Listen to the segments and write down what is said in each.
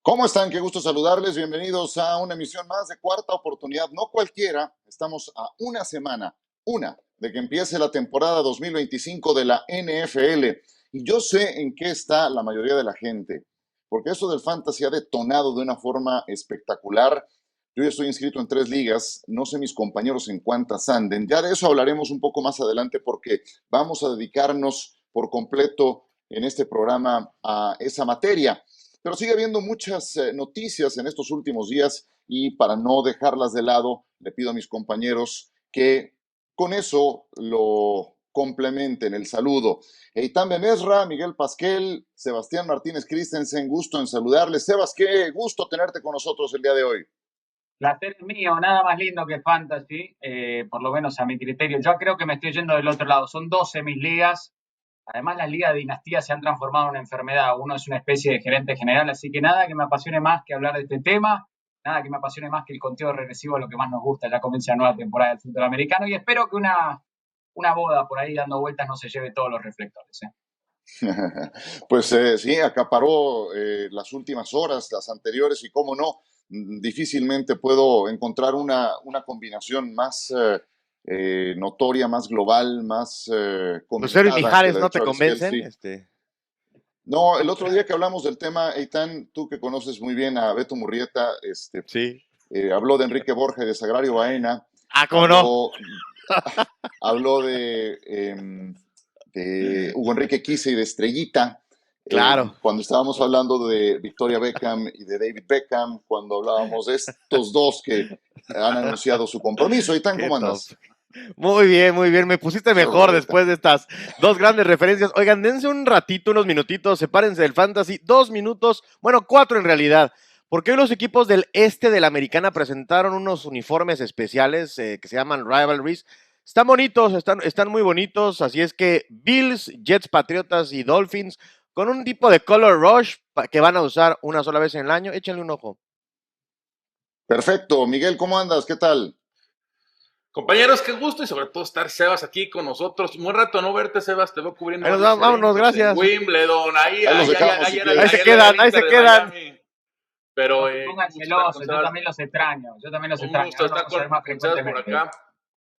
¿Cómo están? Qué gusto saludarles. Bienvenidos a una emisión más de Cuarta Oportunidad. No cualquiera. Estamos a una semana, de que empiece la temporada 2025 de la NFL. Y yo sé en qué está la mayoría de la gente, porque eso del fantasy ha detonado de una forma espectacular. Yo ya estoy inscrito en 3 ligas. No sé mis compañeros en cuántas anden. Ya de eso hablaremos un poco más adelante porque vamos a dedicarnos por completo en este programa a esa materia. Pero sigue habiendo muchas noticias en estos últimos días y para no dejarlas de lado, le pido a mis compañeros que con eso lo complementen el saludo. Eitan Benesra, Miguel Pasquel, Sebastián Martínez Christensen, gusto en saludarles. Sebas, qué gusto tenerte con nosotros el día de hoy. Placer mío, nada más lindo que Fantasy, por lo menos a mi criterio. Yo creo que me estoy yendo del otro lado. Son 12 mis ligas. Además, las ligas de dinastía se han transformado en una enfermedad. Uno es una especie de gerente general, así que nada que me apasione más que hablar de este tema. Nada que me apasione más que el conteo regresivo, lo que más nos gusta. Ya comienza la nueva temporada del fútbol americano y espero que una boda por ahí dando vueltas no se lleve todos los reflectores. Pues sí, acaparó las últimas horas, las anteriores, y cómo no, difícilmente puedo encontrar una combinación más notoria, más global, más Lucero y comentada que Mijares la de no te Travis convencen. Kelce. No, el otro día que hablamos del tema, Eitan, tú que conoces muy bien a Beto Murrieta, Sí. habló de Enrique Borja y de Sagrario Baena, Ah, ¿cómo no? habló de Hugo Enrique Quise y de Estrellita, Claro. cuando estábamos hablando de Victoria Beckham y de David Beckham, cuando hablábamos de estos dos que han anunciado su compromiso. Eitan, Qué ¿cómo top. andas? Muy bien, muy bien. Me pusiste Qué mejor bueno, Eitan. después de estas dos grandes referencias. Oigan, dense un ratito, unos minutitos, sepárense del fantasy. 2 minutos, bueno, 4 en realidad. Porque hoy los equipos del este de la Americana presentaron unos uniformes especiales que se llaman Rivalries. Están bonitos, están muy bonitos. Así es que Bills, Jets, Patriotas y Dolphins, con un tipo de color rush que van a usar una sola vez en el año, échenle un ojo. Perfecto. Miguel, ¿cómo andas? ¿Qué tal? Compañeros, qué gusto y sobre todo estar Sebas aquí con nosotros. Un rato no verte, Sebas, te veo cubriendo Ahí nos varios vamos, vámonos, eventos en gracias. Wimbledon, Ahí los dejamos si Ahí se quieres. ayer era quedan, el ahí Inter se de quedan. Miami. Pero No se pongan un gusto estar con celosos, yo Sebas. también los extraño, Un A gusto ver, lo estar vamos a ver más con Sebas por frecuentemente. acá.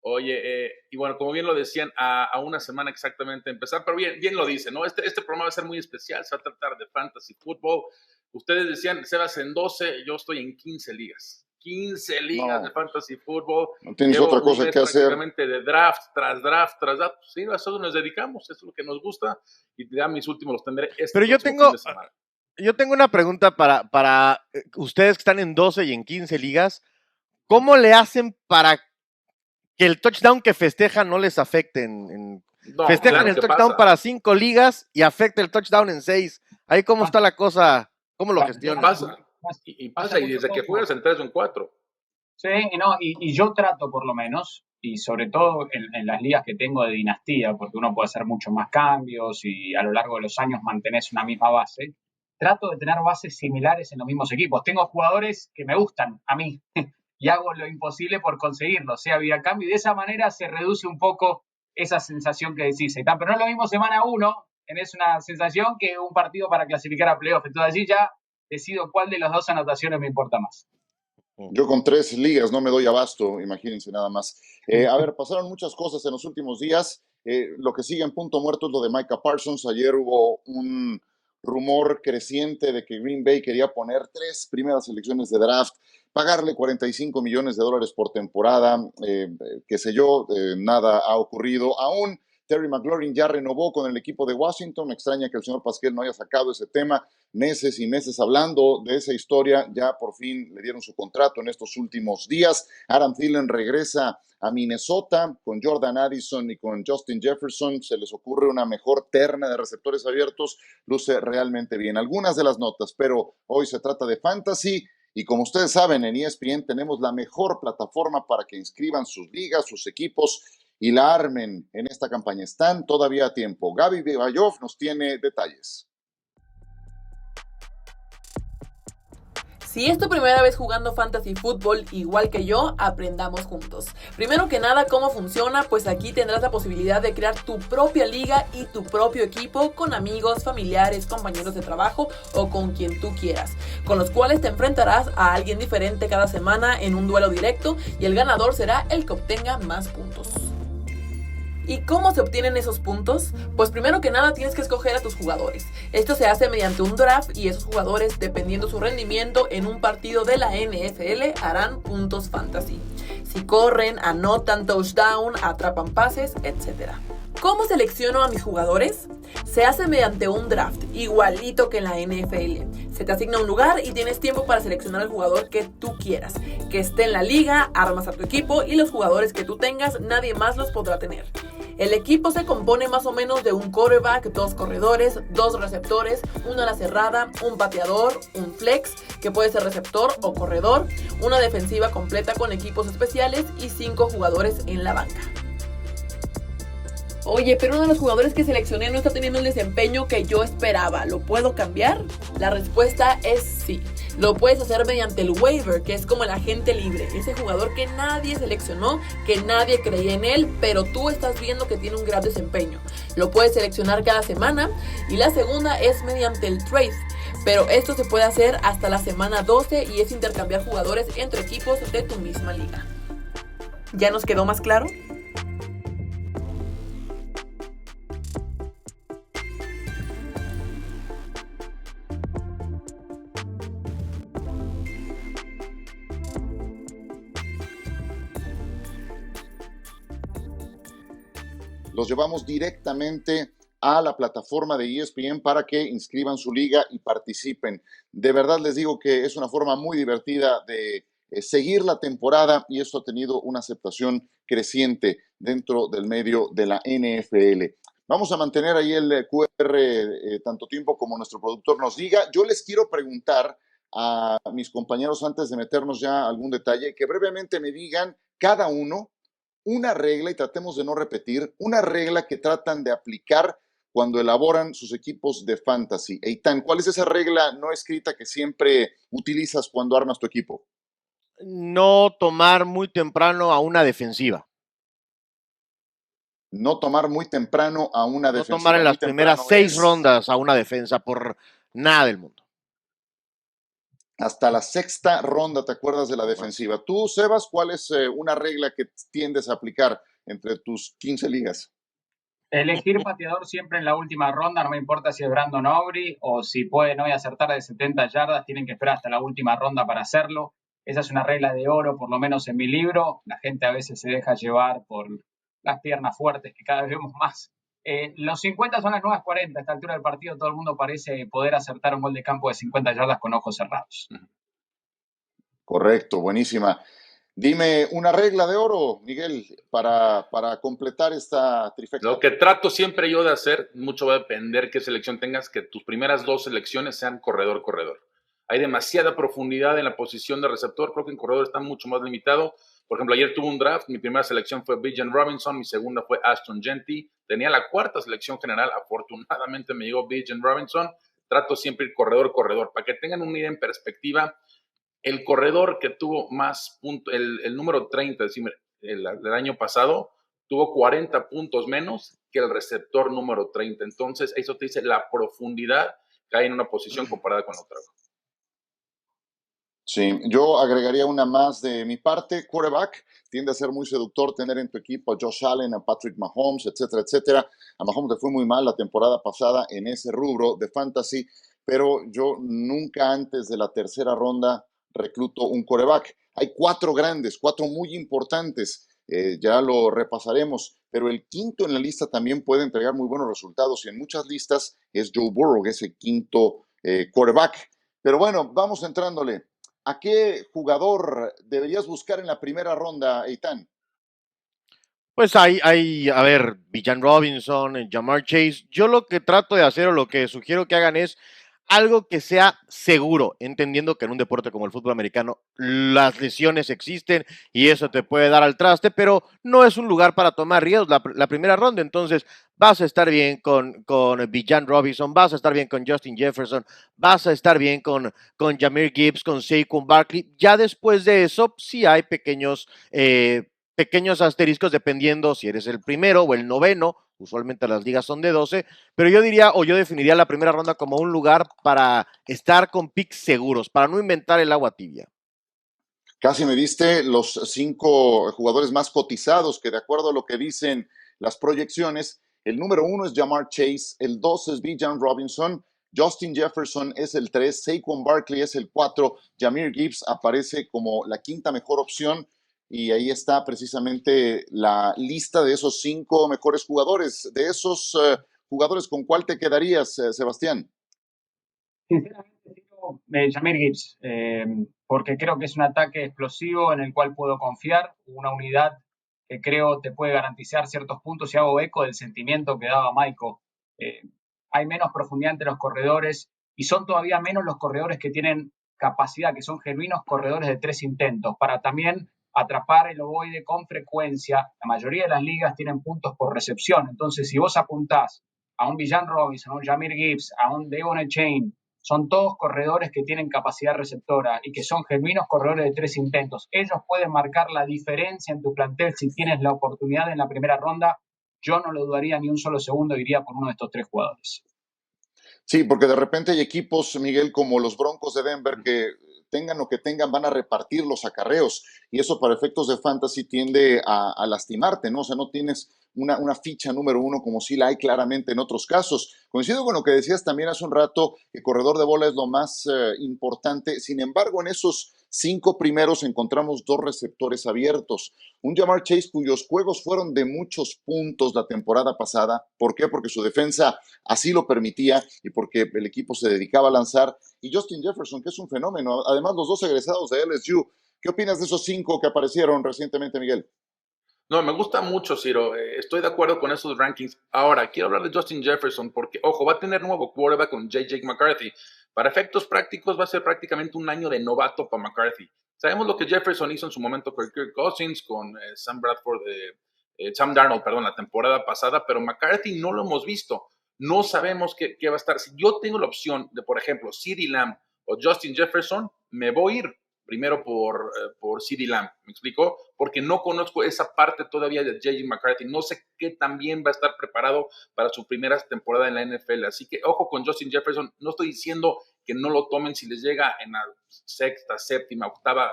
Oye, y bueno, como bien lo decían, a una semana exactamente de empezar, pero bien lo dicen, ¿no? Este programa va a ser muy especial, se va a tratar de fantasy fútbol. Ustedes decían, Sebas en 12, yo estoy en 15 ligas. 15 ligas de No, fantasy fútbol. no tienes Llevo otra un cosa mes que hacer. prácticamente de draft tras draft tras draft. Sí, a eso nos dedicamos, eso es lo que nos gusta. Y ya mis últimos los tendré este Pero próximo fin de semana. yo tengo una pregunta para ustedes que están en 12 y en 15 ligas. ¿Cómo le hacen para que el touchdown que festejan no les afecte? No, Festejan claro el que touchdown pasa. para 5 ligas y afecta el touchdown en 6. Ahí cómo está la cosa, cómo lo Y gestionan. pasa. Y pasa, y Mucho desde que poco. juegas en 3 o en 4. Sí, y yo trato por lo menos, y sobre todo en las ligas que tengo de dinastía, porque uno puede hacer muchos más cambios y a lo largo de los años mantenés una misma base, trato de tener bases similares en los mismos equipos. Tengo jugadores que me gustan a mí y hago lo imposible por conseguirlo, sea vía cambio, y de esa manera se reduce un poco esa sensación que decís. Pero no es lo mismo semana 1, tenés una sensación que un partido para clasificar a playoff. Entonces allí ya decido cuál de las dos anotaciones me importa más. Yo con 3 ligas no me doy abasto, imagínense nada más. A ver, pasaron muchas cosas en los últimos días. Lo que sigue en punto muerto es lo de Micah Parsons. Ayer hubo un rumor creciente de que Green Bay quería poner 3 primeras selecciones de draft, pagarle $45 millones por temporada, qué sé yo, nada ha ocurrido aún. Terry McLaurin ya renovó con el equipo de Washington. Me extraña que el señor Pasquel no haya sacado ese tema. Meses y meses hablando de esa historia, ya por fin le dieron su contrato en estos últimos días. Adam Thielen regresa a Minnesota con Jordan Addison y con Justin Jefferson. Se les ocurre una mejor terna de receptores abiertos. Luce realmente bien. Algunas de las notas, pero hoy se trata de fantasy. Y como ustedes saben, en ESPN tenemos la mejor plataforma para que inscriban sus ligas, sus equipos y la armen en esta campaña. Están todavía a tiempo. Gaby Bebayov nos tiene detalles. Si es tu primera vez jugando Fantasy Football igual que yo, aprendamos juntos. Primero que nada, ¿cómo funciona? Pues aquí tendrás la posibilidad de crear tu propia liga y tu propio equipo con amigos, familiares, compañeros de trabajo o con quien tú quieras, con los cuales te enfrentarás a alguien diferente cada semana en un duelo directo y el ganador será el que obtenga más puntos. ¿Y cómo se obtienen esos puntos? Pues primero que nada tienes que escoger a tus jugadores. Esto se hace mediante un draft y esos jugadores, dependiendo su rendimiento en un partido de la NFL, harán puntos fantasy. Si corren, anotan touchdown, atrapan pases, etc. ¿Cómo selecciono a mis jugadores? Se hace mediante un draft, igualito que en la NFL. Se te asigna un lugar y tienes tiempo para seleccionar al jugador que tú quieras. Que esté en la liga, armas a tu equipo y los jugadores que tú tengas, nadie más los podrá tener. El equipo se compone más o menos de un quarterback, 2 corredores, 2 receptores, una ala cerrada, un pateador, un flex, que puede ser receptor o corredor, una defensiva completa con equipos especiales y 5 jugadores en la banca. Oye, pero uno de los jugadores que seleccioné no está teniendo el desempeño que yo esperaba. ¿Lo puedo cambiar? La respuesta es sí. Lo puedes hacer mediante el waiver, que es como el agente libre. Ese jugador que nadie seleccionó, que nadie creía en él, pero tú estás viendo que tiene un gran desempeño. Lo puedes seleccionar cada semana. Y la segunda es mediante el trade. Pero esto se puede hacer hasta la semana 12 y es intercambiar jugadores entre equipos de tu misma liga. ¿Ya nos quedó más claro? Los llevamos directamente a la plataforma de ESPN para que inscriban su liga y participen. De verdad les digo que es una forma muy divertida de seguir la temporada y esto ha tenido una aceptación creciente dentro del medio de la NFL. Vamos a mantener ahí el QR tanto tiempo como nuestro productor nos diga. Yo les quiero preguntar a mis compañeros antes de meternos ya a algún detalle, que brevemente me digan cada uno una regla, y tratemos de no repetir, una regla que tratan de aplicar cuando elaboran sus equipos de fantasy. Eitan, ¿cuál es esa regla no escrita que siempre utilizas cuando armas tu equipo? No tomar muy temprano a una defensiva. No tomar muy temprano a una No defensiva. tomar en las Muy primeras temprano 6 es rondas a una defensa por nada del mundo. hasta la 6ª ronda, ¿te acuerdas de la defensiva? Tú, Sebas, ¿cuál es una regla que tiendes a aplicar entre tus 15 ligas? Elegir pateador siempre en la última ronda, no me importa si es Brandon Aubrey o si pueden hoy acertar de 70 yardas, tienen que esperar hasta la última ronda para hacerlo. Esa es una regla de oro, por lo menos en mi libro. La gente a veces se deja llevar por las piernas fuertes que cada vez vemos más. Los 50 son las nuevas 40. A esta altura del partido todo el mundo parece poder acertar un gol de campo de 50 yardas con ojos cerrados. Correcto, buenísima. Dime una regla de oro, Miguel, para completar esta trifecta. Lo que trato siempre yo de hacer, mucho va a depender qué selección tengas, que tus primeras 2 selecciones sean corredor-corredor. Hay demasiada profundidad en la posición de receptor, creo que en corredor está mucho más limitado. Por ejemplo, ayer tuve un draft, mi primera selección fue Bijan Robinson, mi segunda fue Ashton Jeanty, tenía la 4ª selección general, afortunadamente me llegó Bijan Robinson. Trato siempre ir corredor-corredor, para que tengan una idea en perspectiva. El corredor que tuvo más puntos, el número 30, es decir, el año pasado, tuvo 40 puntos menos que el receptor número 30. Entonces, eso te dice la profundidad que hay en una posición comparada con otra. Sí, yo agregaría una más de mi parte. Quarterback, tiende a ser muy seductor tener en tu equipo a Josh Allen, a Patrick Mahomes, etcétera, etcétera. A Mahomes le fue muy mal la temporada pasada en ese rubro de fantasy, pero yo nunca antes de la 3ª ronda recluto un quarterback. Hay 4 grandes, 4 muy importantes, ya lo repasaremos, pero el quinto en la lista también puede entregar muy buenos resultados y en muchas listas es Joe Burrow, que es el quinto quarterback. Pero bueno, vamos entrándole. ¿A qué jugador deberías buscar en la primera ronda, Eitan? Pues a ver, Bijan Robinson, Jamar Chase. Yo lo que trato de hacer o lo que sugiero que hagan es algo que sea seguro, entendiendo que en un deporte como el fútbol americano las lesiones existen y eso te puede dar al traste, pero no es un lugar para tomar riesgos la primera ronda, entonces vas a estar bien con Bijan Robinson, vas a estar bien con Justin Jefferson, vas a estar bien con Jahmyr Gibbs, con Saquon Barkley. Ya después de eso, sí hay pequeños asteriscos dependiendo si eres el primero o el noveno, usualmente las ligas son de 12, pero yo diría o yo definiría la primera ronda como un lugar para estar con picks seguros, para no inventar el agua tibia. Casi me diste los 5 jugadores más cotizados, que de acuerdo a lo que dicen las proyecciones, el número 1 es Ja'Marr Chase, el 2 es Bijan Robinson, Justin Jefferson es el 3, Saquon Barkley es el 4, Jahmyr Gibbs aparece como la quinta mejor opción, y ahí está precisamente la lista de esos 5 mejores jugadores. De esos jugadores, ¿con cuál te quedarías, Sebastián? Sinceramente, digo Jahmyr Gibbs, porque creo que es un ataque explosivo en el cual puedo confiar, una unidad que creo te puede garantizar ciertos puntos, y hago eco del sentimiento que daba Maiko. Hay menos profundidad entre los corredores y son todavía menos los corredores que tienen capacidad, que son genuinos corredores de 3 intentos, para también atrapar el ovoide con frecuencia. La mayoría de las ligas tienen puntos por recepción, entonces si vos apuntás a un Bijan Robinson, a un Jahmyr Gibbs, a un Devon Achane, son todos corredores que tienen capacidad receptora y que son genuinos corredores de 3 intentos. Ellos pueden marcar la diferencia en tu plantel si tienes la oportunidad en la primera ronda. Yo no lo dudaría ni un solo segundo, iría por uno de estos 3 jugadores. Sí, porque de repente hay equipos, Miguel, como los Broncos de Denver, que tengan lo que tengan, van a repartir los acarreos, y eso para efectos de fantasy tiende a lastimarte, ¿no? O sea, no tienes una ficha número 1 como sí la hay claramente en otros casos. Coincido con lo que decías también hace un rato, que corredor de bola es lo más importante. Sin embargo, en esos 5 primeros encontramos 2 receptores abiertos. Un Ja'Marr Chase cuyos juegos fueron de muchos puntos la temporada pasada. ¿Por qué? Porque su defensa así lo permitía y porque el equipo se dedicaba a lanzar. Y Justin Jefferson, que es un fenómeno. Además, los 2 egresados de LSU. ¿Qué opinas de esos 5 que aparecieron recientemente, Miguel? No, me gusta mucho, Ciro. Estoy de acuerdo con esos rankings. Ahora, quiero hablar de Justin Jefferson porque, ojo, va a tener nuevo quarterback con J.J. McCarthy. Para efectos prácticos, va a ser prácticamente un año de novato para McCarthy. Sabemos lo que Jefferson hizo en su momento con Kirk Cousins, con Sam Darnold, perdón, la temporada pasada, pero McCarthy no lo hemos visto. No sabemos qué va a estar. Si yo tengo la opción de, por ejemplo, CeeDee Lamb o Justin Jefferson, me voy a ir primero por CeeDee Lamb, ¿me explico? Porque no conozco esa parte todavía de J.J. McCarthy, no sé qué tan bien va a estar preparado para su primera temporada en la NFL, así que ojo con Justin Jefferson, no estoy diciendo que no lo tomen si les llega en la sexta, séptima, octava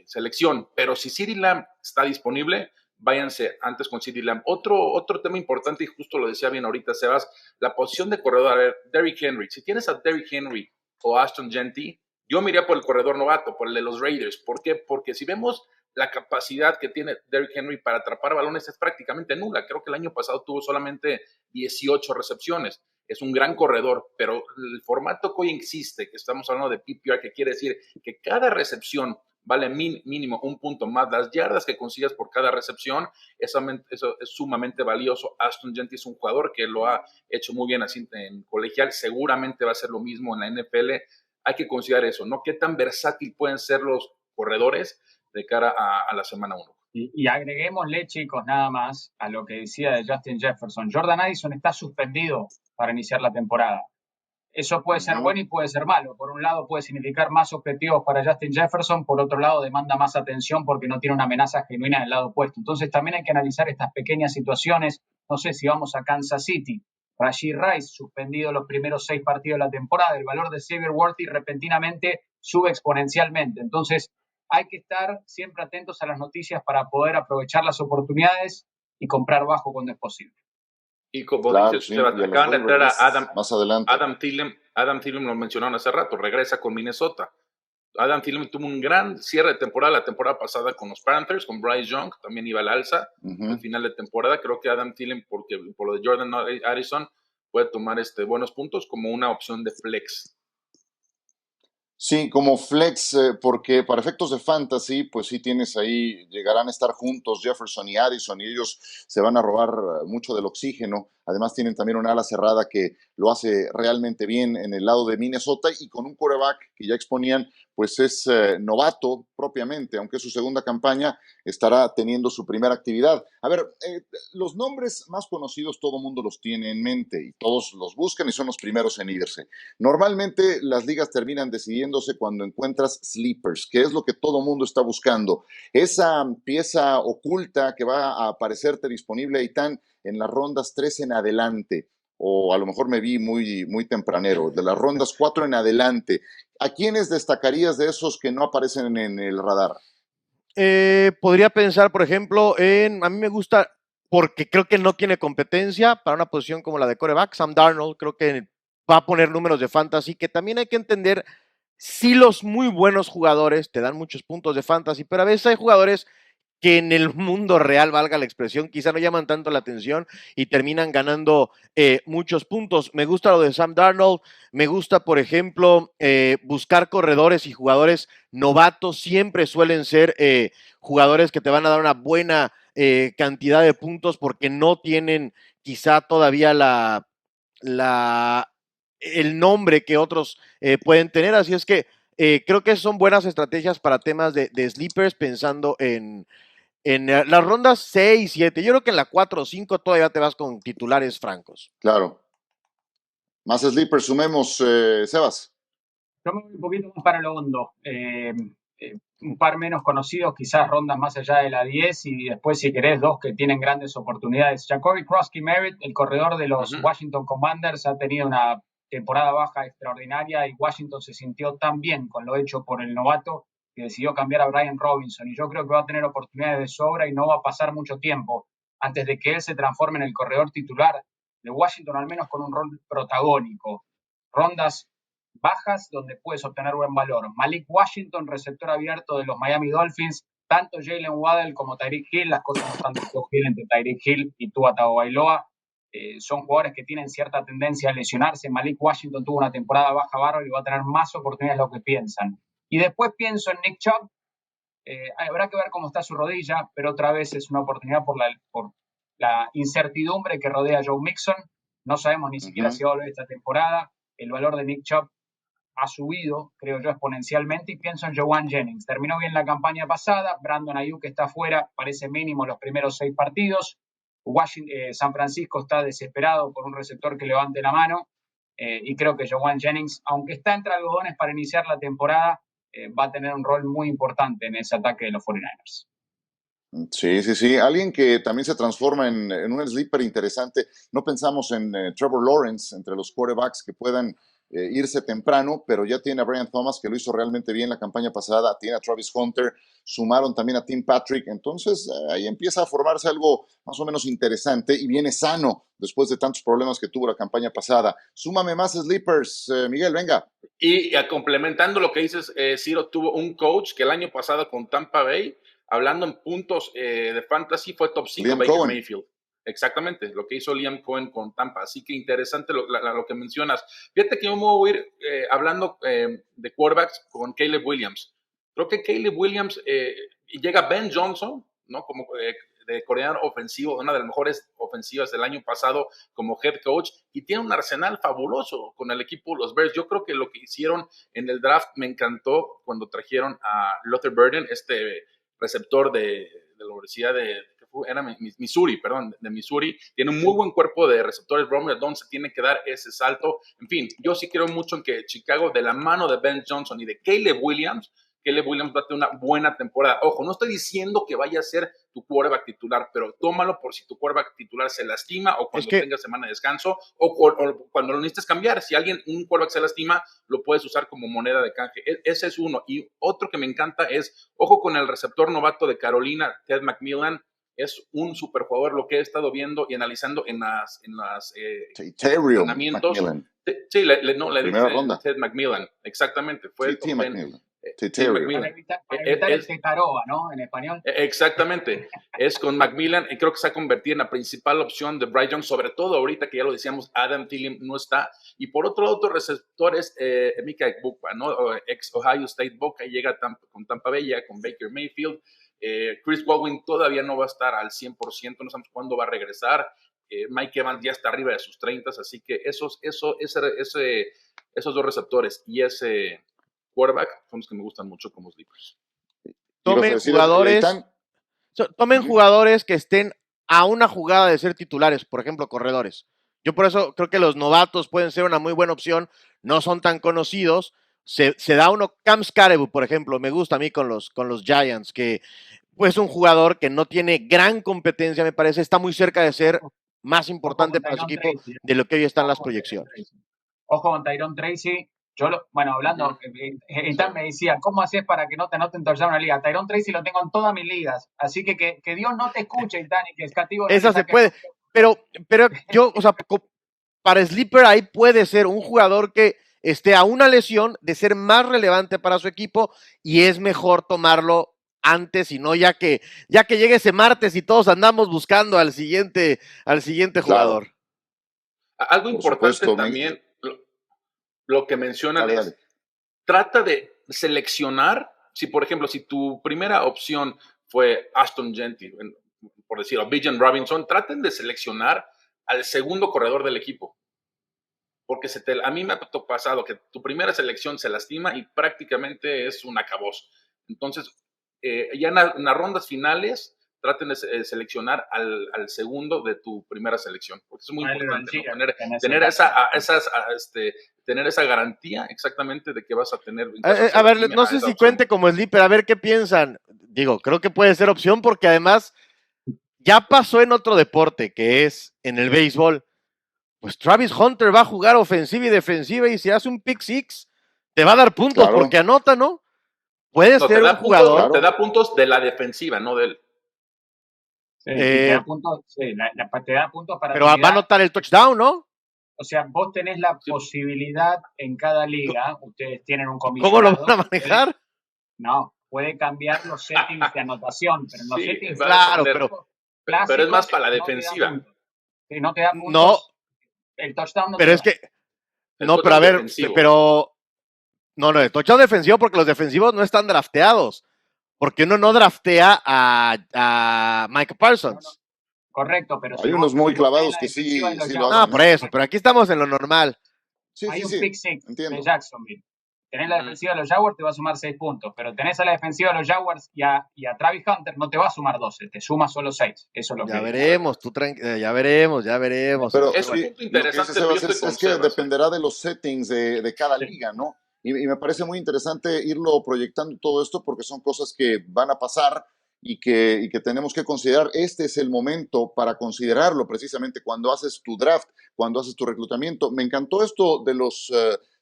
selección, pero si CeeDee Lamb está disponible, váyanse antes con CeeDee Lamb. Otro tema importante, y justo lo decía bien ahorita, Sebas, la posición de corredor. A ver, Derrick Henry, si tienes a Derrick Henry o Ashton Jeanty, yo me iría por el corredor novato, por el de los Raiders. ¿Por qué? Porque si vemos la capacidad que tiene Derrick Henry para atrapar balones es prácticamente nula. Creo que el año pasado tuvo solamente 18 recepciones. Es un gran corredor, pero el formato que hoy existe, que estamos hablando de PPR, que quiere decir que cada recepción vale mínimo un punto más. Las yardas que consigas por cada recepción, eso es sumamente valioso. Ashton Jeanty es un jugador que lo ha hecho muy bien así en colegial. Seguramente va a ser lo mismo en la NFL. Hay que considerar eso, ¿no? ¿Qué tan versátil pueden ser los corredores de cara a la semana 1? Y agreguémosle, chicos, nada más a lo que decía de Justin Jefferson. Jordan Addison está suspendido para iniciar la temporada. Eso puede ser bueno y puede ser malo. Por un lado puede significar más objetivos para Justin Jefferson, por otro lado demanda más atención porque no tiene una amenaza genuina del lado opuesto. Entonces también hay que analizar estas pequeñas situaciones. No sé si vamos a Kansas City. Rashee Rice, suspendido los primeros 6 partidos de la temporada. El valor de Xavier Worthy repentinamente sube exponencialmente. Entonces hay que estar siempre atentos a las noticias para poder aprovechar las oportunidades y comprar bajo cuando es posible. Y como dices, sí, acaban de entrar a Adam Thielen lo mencionaron hace rato, regresa con Minnesota. Adam Thielen tuvo un gran cierre de temporada la temporada pasada con los Panthers, con Bryce Young, también iba al alza al final de temporada. Creo que Adam Thielen, por lo de Jordan Addison, puede tomar buenos puntos como una opción de flex. Sí, como flex, porque para efectos de fantasy, pues sí tienes ahí, llegarán a estar juntos Jefferson y Addison, y ellos se van a robar mucho del oxígeno. Además tienen también una ala cerrada que lo hace realmente bien en el lado de Minnesota y con un quarterback que ya exponían, pues es novato propiamente, aunque es su segunda campaña, estará teniendo su primera actividad. A ver, los nombres más conocidos todo mundo los tiene en mente y todos los buscan y son los primeros en irse. Normalmente las ligas terminan decidiéndose cuando encuentras sleepers, que es lo que todo mundo está buscando. Esa pieza oculta que va a aparecerte disponible, Eitan, en las rondas 3 en adelante, o a lo mejor me vi muy tempranero, de las rondas 4 en adelante. ¿A quiénes destacarías de esos que no aparecen en el radar? Podría pensar, por ejemplo, a mí me gusta, porque creo que no tiene competencia para una posición como la de quarterback, Sam Darnold, creo que va a poner números de fantasy, que también hay que entender, si los muy buenos jugadores te dan muchos puntos de fantasy, pero a veces hay jugadores que en el mundo real, valga la expresión, quizá no llaman tanto la atención y terminan ganando muchos puntos. Me gusta lo de Sam Darnold, me gusta, por ejemplo, buscar corredores y jugadores novatos, siempre suelen ser jugadores que te van a dar una buena cantidad de puntos porque no tienen quizá todavía el nombre que otros pueden tener, así es que creo que son buenas estrategias para temas de sleepers, pensando en las rondas 6 y 7. Yo creo que en la 4 o 5 todavía te vas con titulares francos. Claro. Más sleepers, sumemos, Sebas. Yo me voy un poquito más para lo hondo. Un par menos conocidos, quizás rondas más allá de la 10 y después, si querés, dos que tienen grandes oportunidades. Jacoby Krosky-Merritt, el corredor de los Washington Commanders, ha tenido una temporada baja extraordinaria y Washington se sintió tan bien con lo hecho por el novato que decidió cambiar a Brian Robinson, y yo creo que va a tener oportunidades de sobra y no va a pasar mucho tiempo antes de que él se transforme en el corredor titular de Washington, al menos con un rol protagónico. Rondas bajas donde puedes obtener buen valor. Malik Washington, receptor abierto de los Miami Dolphins, tanto Jalen Waddell como Tyreek Hill, las cosas no están bien entre Tyreek Hill y Tua Tagovailoa, son jugadores que tienen cierta tendencia a lesionarse. Malik Washington tuvo una temporada baja bárbara y va a tener más oportunidades de lo que piensan. Y después pienso en Nick Chubb. Habrá que ver cómo está su rodilla, pero otra vez es una oportunidad por la incertidumbre que rodea a Joe Mixon. No sabemos ni siquiera si va a volver esta temporada. El valor de Nick Chubb ha subido, creo yo, exponencialmente, y pienso en Joanne Jennings. Terminó bien la campaña pasada, Brandon Ayuk está afuera, parece mínimo los primeros 6 partidos. San Francisco está desesperado por un receptor que levante la mano, y creo que Joanne Jennings, aunque está entre algodones para iniciar la temporada, va a tener un rol muy importante en ese ataque de los 49ers. Sí. Alguien que también se transforma en un sleeper interesante. No pensamos en Trevor Lawrence entre los quarterbacks que puedan irse temprano, pero ya tiene a Brian Thomas, que lo hizo realmente bien la campaña pasada, tiene a Travis Hunter, sumaron también a Tim Patrick, entonces ahí empieza a formarse algo más o menos interesante y viene sano después de tantos problemas que tuvo la campaña pasada. Súmame más sleepers, Miguel, venga. Y complementando lo que dices, Ciro tuvo un coach que el año pasado con Tampa Bay, hablando en puntos de fantasy, fue top 5 Baker Cohen. Mayfield. Exactamente, lo que hizo Liam Cohen con Tampa. Así que interesante lo que mencionas. Fíjate que yo me voy a ir hablando de quarterbacks con Caleb Williams. Creo que Caleb Williams, llega Ben Johnson, ¿no? Como de coordinador ofensivo, una de las mejores ofensivas del año pasado como head coach, y tiene un arsenal fabuloso con el equipo de los Bears. Yo creo que lo que hicieron en el draft me encantó cuando trajeron a Luther Burden, receptor de la Universidad de Missouri, tiene un muy buen cuerpo de receptores. Romeo Don se tiene que dar ese salto. En fin, yo sí creo mucho en que Chicago, de la mano de Ben Johnson y de Caleb Williams va a tener una buena temporada. Ojo, no estoy diciendo que vaya a ser tu quarterback titular, pero tómalo por si tu quarterback titular se lastima o cuando tenga semana de descanso o cuando lo necesites cambiar. Si un quarterback se lastima, lo puedes usar como moneda de canje. Ese es uno. Y otro que me encanta es, ojo con el receptor novato de Carolina, Ted McMillan. Es un superjugador, lo que he estado viendo y analizando en las entrenamientos. Sí, le primera ronda. Ted McMillan, exactamente. Fue Ted McMillan. Para evitar el Tetaroa, ¿no? En español. Exactamente. Es con McMillan, y creo que se ha convertido en la principal opción de Bryce Young, sobre todo ahorita que ya lo decíamos, Adam Thielen no está. Y por otro lado, otro receptor es Mika Egbuka, ¿no? Ex Ohio State Buckeye, llega con Tampa Bay, con Baker Mayfield. Chris Godwin todavía no va a estar al 100%, no sabemos cuándo va a regresar. Mike Evans ya está arriba de sus 30, así que esos dos receptores y ese quarterback son los que me gustan mucho como sleepers. Tomen jugadores que estén a una jugada de ser titulares, por ejemplo, corredores. Yo por eso creo que los novatos pueden ser una muy buena opción, no son tan conocidos. Se da uno, Cam Skarebu, por ejemplo, me gusta a mí con los Giants, que pues un jugador que no tiene gran competencia, me parece, está muy cerca de ser más importante para su equipo de lo que hoy están las proyecciones. Ojo con Tyrone Tracy. Hablando, Eitan me decía, ¿cómo haces para que no te anoten touchdown en una liga? Tyrone Tracy lo tengo en todas mis ligas, así que Dios no te escuche, Eitan, y que es castigo. Esa se puede, pero yo, o sea, para Sleeper ahí puede ser un jugador que esté a una lesión de ser más relevante para su equipo y es mejor tomarlo antes y no ya que llegue ese martes y todos andamos buscando al siguiente jugador. Algo importante también, lo que mencionan es, trata de seleccionar, por ejemplo, si tu primera opción fue Ashton Jeanty, por decirlo, Bijan Robinson, traten de seleccionar al segundo corredor del equipo. Porque a mí me ha pasado que tu primera selección se lastima y prácticamente es un acabose. Entonces, ya en las rondas finales, traten de seleccionar al segundo de tu primera selección, porque es muy importante, ¿no? Tener esa garantía exactamente de que vas a tener. A ver, no sé si cuente como sleeper, a ver qué piensan. Digo, creo que puede ser opción porque además ya pasó en otro deporte, que es en el béisbol. Pues Travis Hunter va a jugar ofensiva y defensiva y si hace un pick six, te va a dar puntos porque anota, ¿no? Puede ser un jugador. Te da puntos de la defensiva, no de él. Sí, te da puntos para. Pero va a anotar el touchdown, ¿no? O sea, vos tenés la posibilidad en cada liga, ustedes tienen un comisionado. ¿Cómo lo van a manejar? No, puede cambiar los settings de anotación, pero los settings. Claro, pero es más para la defensiva. No te da puntos. No. El touchdown no pero te es que. No, pero a ver, pero. No, el touchdown defensivo porque los defensivos no están drafteados. Porque uno no draftea a Micah Parsons. No. Correcto, pero hay unos muy clavados que sí lo hacen. No, por eso, pero aquí estamos en lo normal. Hay un pick six de Jacksonville. Tenés la defensiva de los Jaguars, te va a sumar 6 puntos, pero tenés a la defensiva de los Jaguars y a Travis Hunter no te va a sumar 12, te suma solo 6. Eso es lo ya veremos, ya veremos. Pero es un punto interesante. Es que dependerá de los settings de cada liga, ¿no? Y me parece muy interesante irlo proyectando todo esto porque son cosas que van a pasar y que tenemos que considerar. Este es el momento para considerarlo precisamente cuando haces tu draft, cuando haces tu reclutamiento. Me encantó esto de los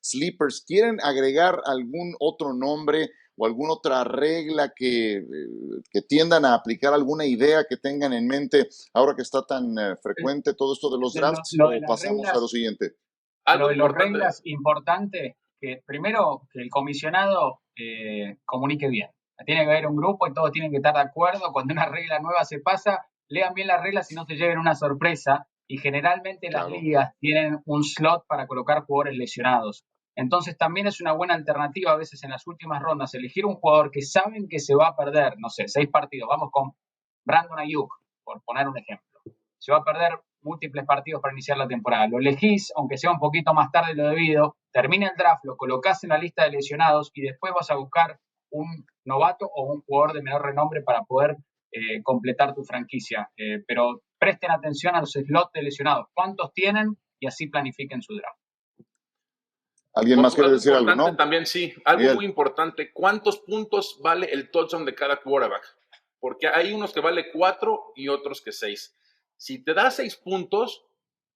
sleepers. ¿Quieren agregar algún otro nombre o alguna otra regla que tiendan a aplicar, alguna idea que tengan en mente ahora que está tan frecuente todo esto de los drafts? ¿O pasamos a lo siguiente? Lo de las reglas importante, que primero que el comisionado comunique bien. Tiene que haber un grupo y todos tienen que estar de acuerdo. Cuando una regla nueva se pasa, lean bien las reglas y no se lleven una sorpresa. Y generalmente las ligas tienen un slot para colocar jugadores lesionados. Entonces también es una buena alternativa a veces en las últimas rondas elegir un jugador que saben que se va a perder, no sé, 6 partidos. Vamos con Brandon Ayuk, por poner un ejemplo. Se va a perder múltiples partidos para iniciar la temporada. Lo elegís, aunque sea un poquito más tarde de lo debido, termina el draft, lo colocás en la lista de lesionados y después vas a buscar un novato o un jugador de menor renombre para poder completar tu franquicia. Pero presten atención a los slots de lesionados. ¿Cuántos tienen? Y así planifiquen su draft. ¿Alguien más quiere decir algo, no? También sí, algo muy importante. ¿Cuántos puntos vale el touchdown de cada quarterback? Porque hay unos que vale 4 y otros que 6. Si te da 6 puntos,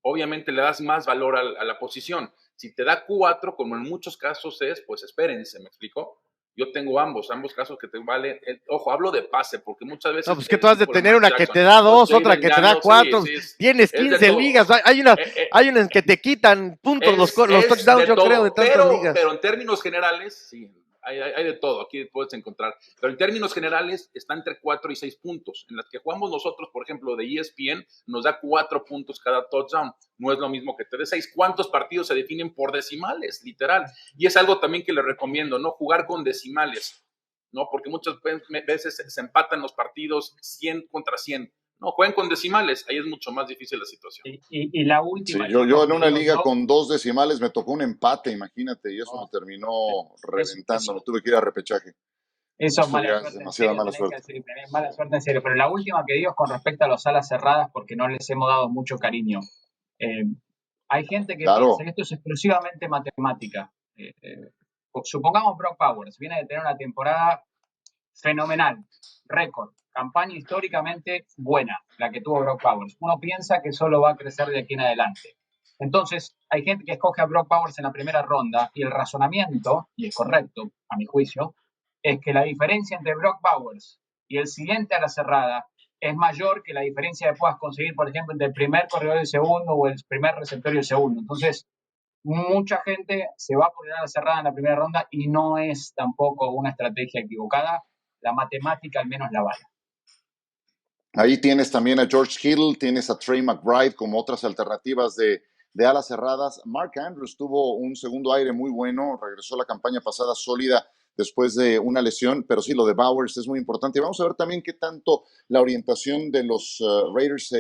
obviamente le das más valor a la posición. Si te da 4, como en muchos casos pues espérense, ¿me explico? Yo tengo ambos casos que te valen. Ojo, hablo de pase, porque muchas veces. No, pues que tú has de tener una que te da 2, otra que te da 4. Tienes 15 ligas. Hay una en que te quitan puntos los touchdowns, yo creo, de tantas ligas. Pero en términos generales, sí. Hay de todo, aquí puedes encontrar. Pero en términos generales está entre 4 y 6 puntos. En las que jugamos nosotros, por ejemplo, de ESPN, nos da 4 puntos cada touchdown. No es lo mismo que te dé 6. ¿Cuántos partidos se definen por decimales? Literal. Y es algo también que les recomiendo, ¿no? Jugar con decimales, ¿no? Porque muchas veces se empatan los partidos 100 contra 100. No, jueguen con decimales, ahí es mucho más difícil la situación. Y la última. Sí, yo en una liga con 2 decimales me tocó un empate, imagínate, y eso me terminó reventando, me tuve que ir a repechaje. Eso es mala ya es suerte. demasiada En serio, mala suerte. tenés que decir, tenés mala suerte en serio. Pero la última que digo es con respecto a las alas cerradas, porque no les hemos dado mucho cariño. Hay gente que Claro. piensa que esto es exclusivamente matemática. Supongamos Brock Powers viene de tener una temporada fenomenal, récord, campaña históricamente buena, la que tuvo Brock Powers. Uno piensa que solo va a crecer de aquí en adelante. Entonces, hay gente que escoge a Brock Powers en la primera ronda y el razonamiento, y es correcto a mi juicio, es que la diferencia entre Brock Powers y el siguiente a la cerrada es mayor que la diferencia que puedas conseguir, por ejemplo, entre el primer corredor y el segundo o el primer receptor y el segundo. Entonces, mucha gente se va a poner a la cerrada en la primera ronda y no es tampoco una estrategia equivocada. La matemática al menos la vale. Ahí tienes también a George Kittle, tienes a Trey McBride como otras alternativas de alas cerradas. Mark Andrews tuvo un segundo aire muy bueno, regresó la campaña pasada sólida después de una lesión, pero sí, lo de Bowers es muy importante. Y vamos a ver también qué tanto la orientación de los Raiders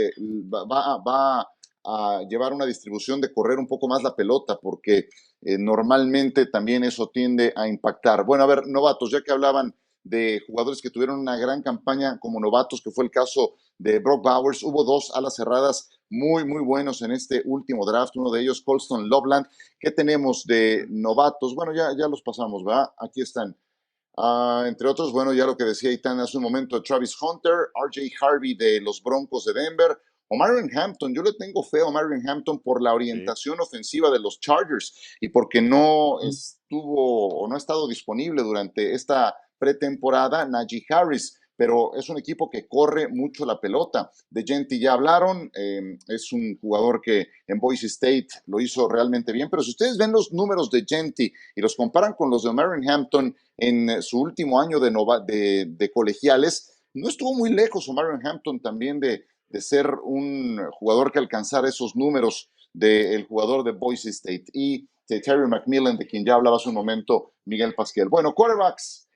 va a llevar una distribución de correr un poco más la pelota, porque normalmente también eso tiende a impactar. Bueno, a ver, novatos, ya que hablaban de jugadores que tuvieron una gran campaña como novatos, que fue el caso de Brock Bowers. Hubo 2 alas cerradas muy, muy buenos en este último draft, uno de ellos Colston Loveland. ¿Qué tenemos de novatos? Bueno, ya los pasamos, ¿verdad? Aquí están. Entre otros, bueno, ya lo que decía Itán hace un momento, Travis Hunter, R.J. Harvey de los Broncos de Denver, Omarion Hampton. Yo le tengo fe a Omarion Hampton por la orientación ofensiva de los Chargers y porque no estuvo o no ha estado disponible durante esta pretemporada Najee Harris, pero es un equipo que corre mucho la pelota. De Genti ya hablaron, es un jugador que en Boise State lo hizo realmente bien, pero si ustedes ven los números de Genti y los comparan con los de Omarion Hampton en su último año de colegiales, no estuvo muy lejos Omarion Hampton también de ser un jugador que alcanzara esos números del jugador de Boise State y de Terry McMillan, de quien ya hablaba hace un momento Miguel Pasquel. Bueno, quarterbacks.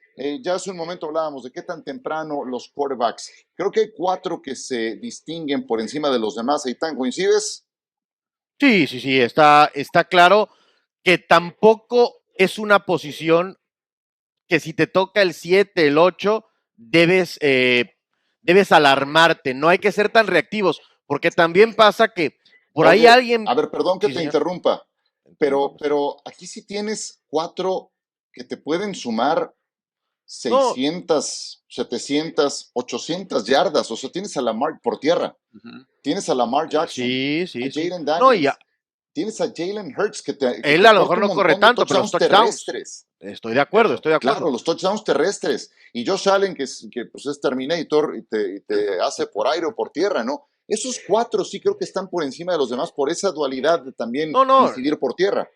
Ya hace un momento hablábamos de qué tan temprano los quarterbacks. Creo que hay 4 que se distinguen por encima de los demás. ¿Aitán, coincides? Sí, está claro que tampoco es una posición que si te toca el 7, el 8, debes alarmarte. No hay que ser tan reactivos, porque también pasa que por ahí alguien... A ver, perdón que te interrumpa, pero aquí sí tienes 4 que te pueden sumar 600, 700, 800 yardas. O sea, tienes a Lamar por tierra. Tienes a Lamar Jackson. Sí. A Jaden Daniels. No, ya. Tienes a Jalen Hurts que él a lo mejor no corre tanto, pero los touchdowns. Estoy de acuerdo. Claro, los touchdowns terrestres. Y Josh Allen, que pues es Terminator y te hace por aire o por tierra, ¿no? Esos 4 sí creo que están por encima de los demás por esa dualidad de también incidir por tierra.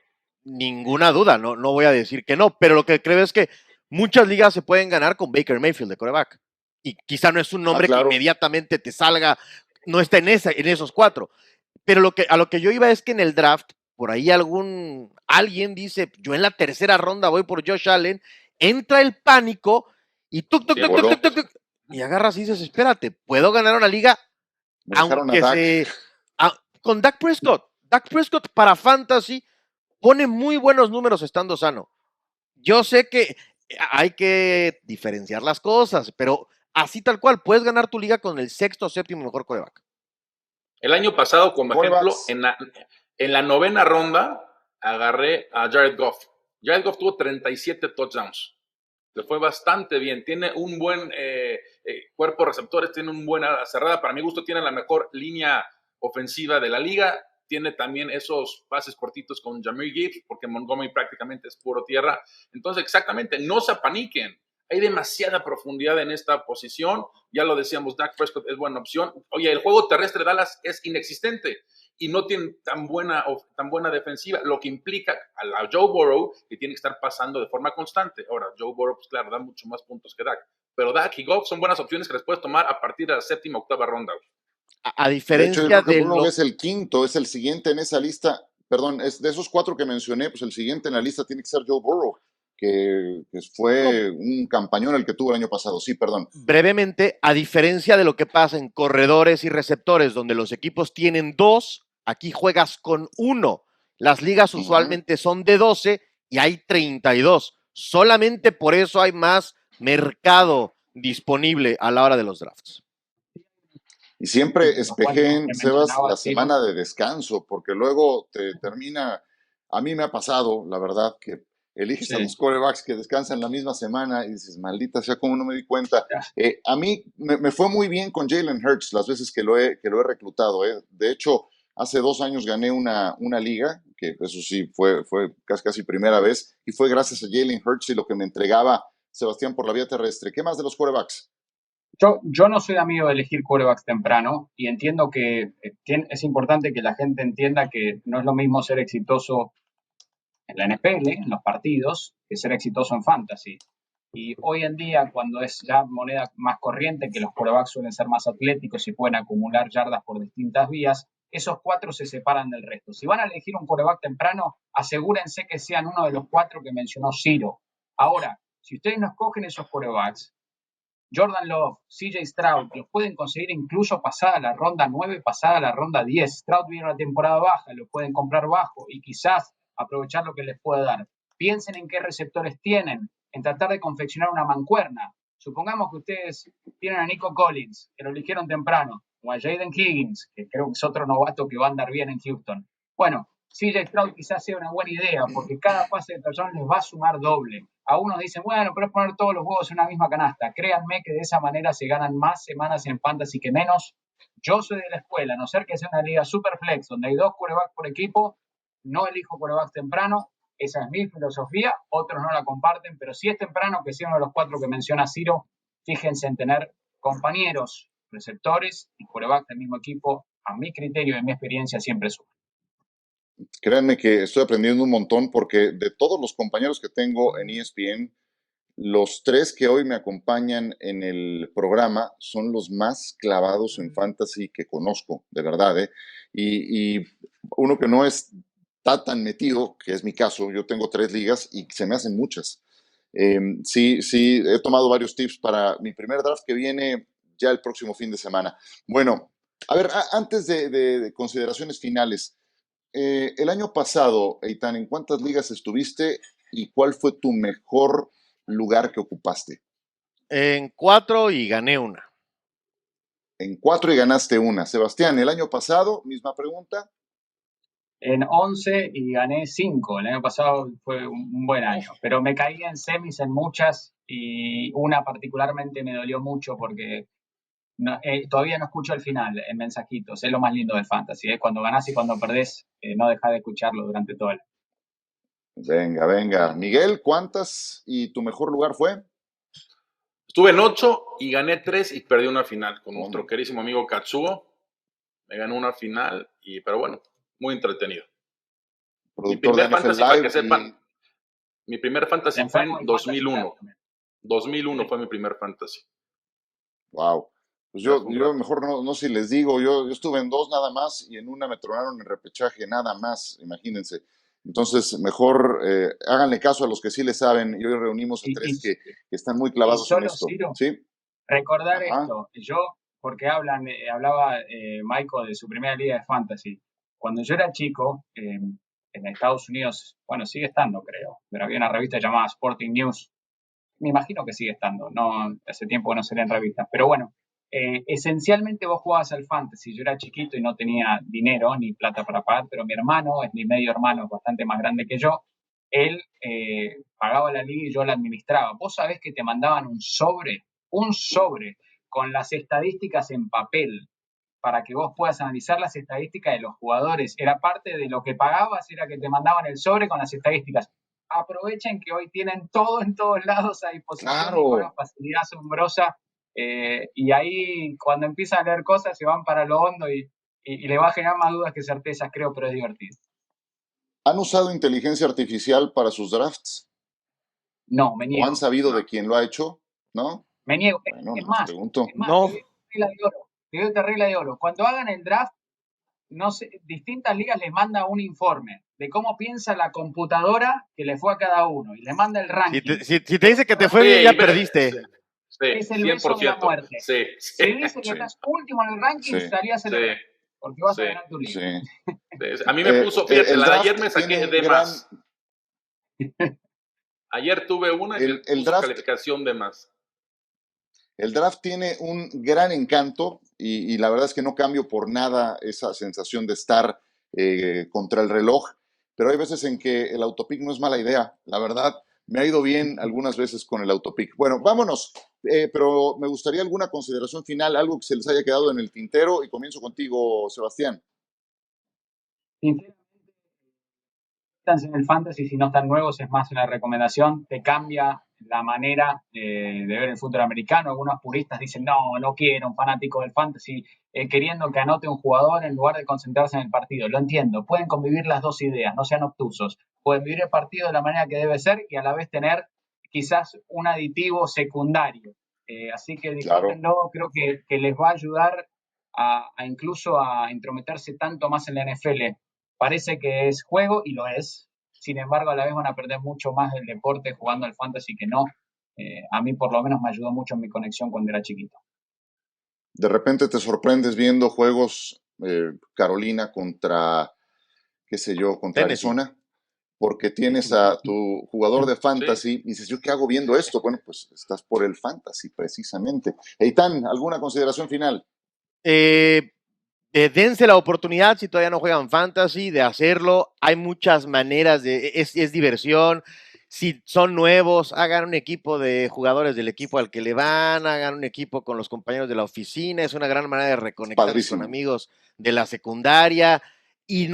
Ninguna duda, no voy a decir que no, pero lo que creo es que muchas ligas se pueden ganar con Baker Mayfield de quarterback. Y quizá no es un nombre que inmediatamente te salga, no está en esos 4. Pero a lo que yo iba es que en el draft, por ahí alguien dice, yo en la tercera ronda voy por Josh Allen, entra el pánico y y agarras y dices, espérate, puedo ganar una liga con Dak Prescott. Dak Prescott para Fantasy pone muy buenos números estando sano. Yo sé que hay que diferenciar las cosas, pero así tal cual, puedes ganar tu liga con el 6º o 7º mejor quarterback. El año pasado, como ejemplo, en la 9ª ronda, agarré a Jared Goff. Jared Goff tuvo 37 touchdowns. Le fue bastante bien. Tiene un buen cuerpo de receptores, tiene una buena cerrada. Para mi gusto, tiene la mejor línea ofensiva de la liga. Tiene también esos pases cortitos con Jahmyr Gibbs, porque Montgomery prácticamente es puro tierra. Entonces, exactamente, no se apaniquen. Hay demasiada profundidad en esta posición. Ya lo decíamos, Dak Prescott es buena opción. Oye, el juego terrestre de Dallas es inexistente y no tiene tan buena defensiva, lo que implica a Joe Burrow que tiene que estar pasando de forma constante. Ahora, Joe Burrow, pues claro, da mucho más puntos que Dak. Pero Dak y Goff son buenas opciones que les puedes tomar a partir de la 7ª, 8ª ronda. A diferencia de hecho, Burrow es el 5º, es el siguiente en esa lista. Perdón, es de esos 4 que mencioné, pues el siguiente en la lista tiene que ser Joe Burrow. que fue un campañón el que tuvo el año pasado. Sí, perdón. Brevemente, a diferencia de lo que pasa en corredores y receptores, donde los equipos tienen 2, aquí juegas con 1. Las ligas usualmente son de 12 y hay 32. Solamente por eso hay más mercado disponible a la hora de los drafts. Y siempre Los cuatro espejen, que Sebas, mencionaba, la sí, semana de descanso, porque luego te termina. A mí me ha pasado, la verdad, que eliges a sí. los quarterbacks que descansan la misma semana y dices, maldita sea, cómo no me di cuenta. A mí me fue muy bien con Jalen Hurts las veces que lo he reclutado. De hecho, hace 2 años gané una liga, que eso sí fue casi primera vez, y fue gracias a Jalen Hurts y lo que me entregaba Sebastián por la vía terrestre. ¿Qué más de los quarterbacks? Yo no soy amigo de elegir quarterbacks temprano y entiendo que es importante que la gente entienda que no es lo mismo ser exitoso en la NFL, en los partidos, que ser exitoso en fantasy. Y hoy en día, cuando es ya moneda más corriente, que los quarterbacks suelen ser más atléticos y pueden acumular yardas por distintas vías, esos 4 se separan del resto. Si van a elegir un quarterback temprano, asegúrense que sean uno de los 4 que mencionó Ciro. Ahora, si ustedes no escogen esos quarterbacks, Jordan Love, CJ Stroud, los pueden conseguir incluso pasada la ronda 9, pasada la ronda 10. Stroud viene una temporada baja, lo pueden comprar bajo y quizás aprovechar lo que les puede dar. Piensen en qué receptores tienen, en tratar de confeccionar una mancuerna. Supongamos que ustedes tienen a Nico Collins, que lo eligieron temprano, o a Jaden Higgins, que creo que es otro novato que va a andar bien en Houston. Bueno, CJ Stroud quizás sea una buena idea, porque cada pase de touchdown les va a sumar doble. A unos dicen, bueno, pero es poner todos los huevos en una misma canasta. Créanme que de esa manera se ganan más semanas en fantasy que menos. Yo soy de la escuela, a no ser que sea una liga super flex, donde hay 2 quarterbacks por equipo, no elijo quarterbacks temprano. Esa es mi filosofía, otros no la comparten, pero si es temprano, que sea uno de los 4 que menciona Ciro, fíjense en tener compañeros, receptores y quarterbacks del mismo equipo. A mi criterio y a mi experiencia siempre suman. Créanme que estoy aprendiendo un montón porque de todos los compañeros que tengo en ESPN, los 3 que hoy me acompañan en el programa son los más clavados en fantasy que conozco, de verdad, ¿eh? Y uno que no está tan metido, que es mi caso, yo tengo 3 ligas y se me hacen muchas. Sí, he tomado varios tips para mi primer draft que viene ya el próximo fin de semana. Bueno, a ver, antes de consideraciones finales, el año pasado, Eitan, ¿en cuántas ligas estuviste y cuál fue tu mejor lugar que ocupaste? En 4 y gané una. En 4 y ganaste una. Sebastián, el año pasado, misma pregunta. En 11 y gané 5. El año pasado fue un buen año, pero me caí en semis en muchas y una particularmente me dolió mucho porque todavía no escucho el final en mensajitos. Es lo más lindo del fantasy, ¿eh? Cuando ganás y cuando perdés, no dejás de escucharlo durante todo el año. Venga. Miguel, ¿cuántas y tu mejor lugar fue? Estuve en 8 y gané 3 y perdí una final con nuestro querísimo amigo Katsuo. Me ganó una final, pero bueno, muy entretenido. Mi primer fantasy, para que sepan, mi primer fantasy fue en 2001. 2001 fue mi primer fantasy. Wow. Pues yo mejor no sé si les digo, yo estuve en 2 nada más y en una me tronaron en repechaje nada más, imagínense. Entonces, mejor háganle caso a los que sí le saben y hoy reunimos a 3 que están muy clavados en esto. Ciro, ¿sí? Recordar esto, porque hablaba Michael de su primera liga de fantasy. Cuando yo era chico, en Estados Unidos, bueno, sigue estando creo, pero había una revista llamada Sporting News. Me imagino que sigue estando, no hace tiempo que no se leen revistas, pero bueno, esencialmente vos jugabas al fantasy. Yo era chiquito y no tenía dinero ni plata para pagar, pero mi hermano, es mi medio hermano, es bastante más grande que yo, él pagaba la liga y yo la administraba. Vos sabés que te mandaban un sobre con las estadísticas en papel para que vos puedas analizar las estadísticas de los jugadores. Era parte de lo que pagabas, era que te mandaban el sobre con las estadísticas. Aprovechen que hoy tienen todo en todos lados a disposición. Claro. Con una facilidad asombrosa. Y ahí cuando empiezan a leer cosas se van para lo hondo y le va a generar más dudas que certezas, creo, pero es divertido. ¿Han usado inteligencia artificial para sus drafts? No, me niego. ¿O han sabido de quién lo ha hecho? ¿No? Me niego. Bueno, es más, no. te doy esta regla de oro. Cuando hagan el draft, no sé, distintas ligas les manda un informe de cómo piensa la computadora que le fue a cada uno y le manda el ranking. Si te dice que te fue bien, ya perdiste. Sí, es el beso de la 100%. muerte. Sí, Si dice que estás último en el ranking, estaría celebrando, porque vas a ganar tu liga. Sí. A mí me puso, fíjate, la de ayer me saqué de más. Ayer tuve una y me puso draft, calificación de más. El draft tiene un gran encanto y la verdad es que no cambio por nada esa sensación de estar contra el reloj, pero hay veces en que el autopick no es mala idea. La verdad, me ha ido bien algunas veces con el autopick. Bueno, vámonos, pero me gustaría alguna consideración final, algo que se les haya quedado en el tintero, y comienzo contigo, Sebastián. Sinceramente, en el fantasy, si no están nuevos, es más una recomendación, te cambia la manera de ver el fútbol americano. Algunos puristas dicen, no quiero un fanático del fantasy queriendo que anote un jugador en lugar de concentrarse en el partido. Lo entiendo, pueden convivir las dos ideas, no sean obtusos. Pueden vivir el partido de la manera que debe ser y a la vez tener quizás un aditivo secundario. Así que disfrútenlo, creo que les va a ayudar a incluso a intrometerse tanto más en la NFL. Parece que es juego y lo es. Sin embargo, a la vez van a perder mucho más del deporte jugando al fantasy que no. A mí por lo menos me ayudó mucho en mi conexión cuando era chiquito. De repente te sorprendes viendo juegos Carolina contra, qué sé yo, contra Arizona, porque tienes a tu jugador de fantasy y dices, ¿yo qué hago viendo esto? Bueno, pues estás por el fantasy precisamente. Eitan, ¿alguna consideración final? Dense la oportunidad, si todavía no juegan fantasy, de hacerlo. Hay muchas maneras, es diversión. Si son nuevos, hagan un equipo de jugadores del equipo al que le van, hagan un equipo con los compañeros de la oficina. Es una gran manera de reconectarse con amigos de la secundaria y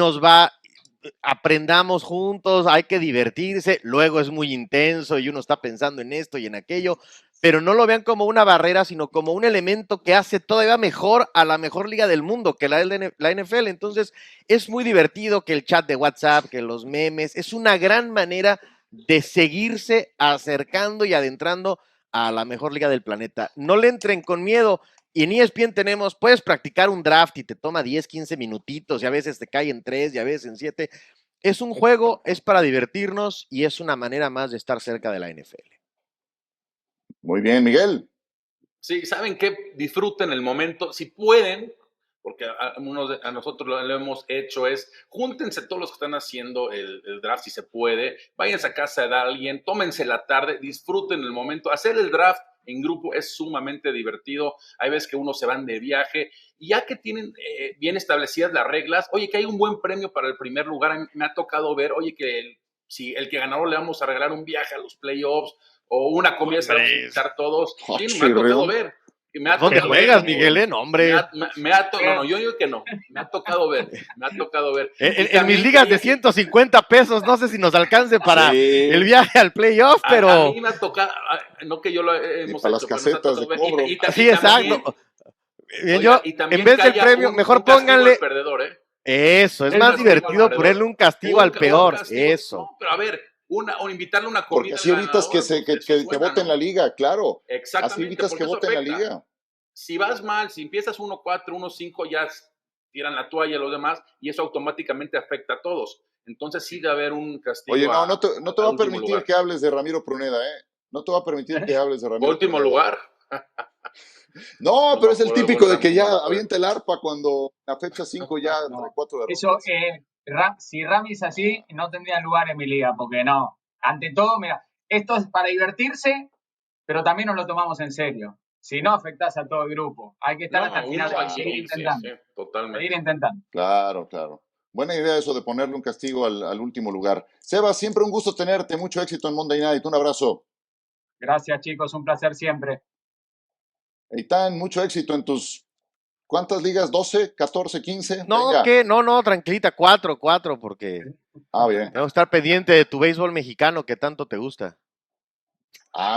aprendamos juntos, hay que divertirse. Luego es muy intenso y uno está pensando en esto y en aquello, pero no lo vean como una barrera, sino como un elemento que hace todavía mejor a la mejor liga del mundo, que la NFL. Entonces, es muy divertido que el chat de WhatsApp, que los memes, es una gran manera de seguirse acercando y adentrando a la mejor liga del planeta. No le entren con miedo. Y en ESPN puedes practicar un draft y te toma 10, 15 minutitos y a veces te cae en 3 y a veces en 7. Es un juego, es para divertirnos y es una manera más de estar cerca de la NFL. Muy bien, Miguel. Sí, ¿saben qué? Disfruten el momento, si pueden, porque a nosotros lo hemos hecho, es júntense todos los que están haciendo el draft si se puede, váyanse a casa de alguien, tómense la tarde, disfruten el momento. Hacer el draft en grupo es sumamente divertido. Hay veces que uno se van de viaje y ya que tienen bien establecidas las reglas, oye, que hay un buen premio para el primer lugar. A mí me ha tocado ver, oye, que si el que ganó le vamos a regalar un viaje a los playoffs o una comida para visitar todos. Sí, me ha tocado ver. ¿Dónde juegas, Miguel? No, hombre. No, yo digo que no. Me ha tocado ver. En mis ligas de 150 pesos, no sé si nos alcance para el viaje al playoff, pero. A mí me ha tocado, no que yo lo hemos para hecho, las casetas de cobro. Sí, exacto. Yo, en vez del premio, mejor pónganle. Perdedor, Eso, es más divertido ponerle un castigo al peor. Eso. No, pero a ver. O invitarle una comida. Porque así evitas que voten la liga, claro. Exactamente. Así evitas que voten la liga. Si vas mal, si empiezas 1-4, 1-5, ya tiran la toalla a los demás y eso automáticamente afecta a todos. Entonces sí debe haber un castigo. Oye, no te va a permitir que hables de Ramiro Pruneda, ¿eh? No te va a permitir que hables de Ramiro Último Pruneda. lugar. No, pero es el típico de que ya avienta el arpa cuando la fecha 5 ya trae 4 derrotas. Eso, si Rami es así, no tendría lugar en mi liga, porque no. Ante todo, mira, esto es para divertirse, pero también nos lo tomamos en serio. Si no, afectás a todo el grupo. Hay que estar hasta el final para seguir intentando. Sí, totalmente. Seguir intentando. Claro. Buena idea eso de ponerle un castigo al último lugar. Seba, siempre un gusto tenerte. Mucho éxito en Monday Night. Un abrazo. Gracias, chicos. Un placer siempre. Eitan, mucho éxito en tus... ¿Cuántas ligas? ¿12, 14, 15? No, Venga. ¿qué? No, tranquilita, 4, porque Bien. tengo que estar pendiente de tu béisbol mexicano que tanto te gusta.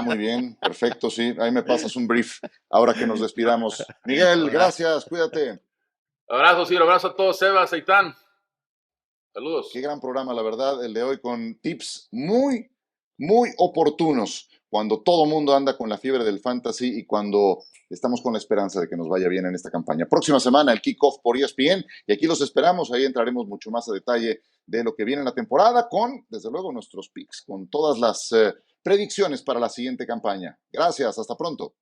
Muy bien, perfecto, sí. Ahí me pasas un brief ahora que nos despidamos. Miguel, gracias, cuídate. Abrazo a todos, Sebas, Eitan. Saludos. Qué gran programa, la verdad, el de hoy, con tips muy, muy oportunos. cuando todo mundo anda con la fiebre del fantasy y cuando estamos con la esperanza de que nos vaya bien en esta campaña. Próxima semana el kickoff por ESPN y aquí los esperamos, ahí entraremos mucho más a detalle de lo que viene en la temporada con, desde luego, nuestros picks, con todas las predicciones para la siguiente campaña. Gracias, hasta pronto.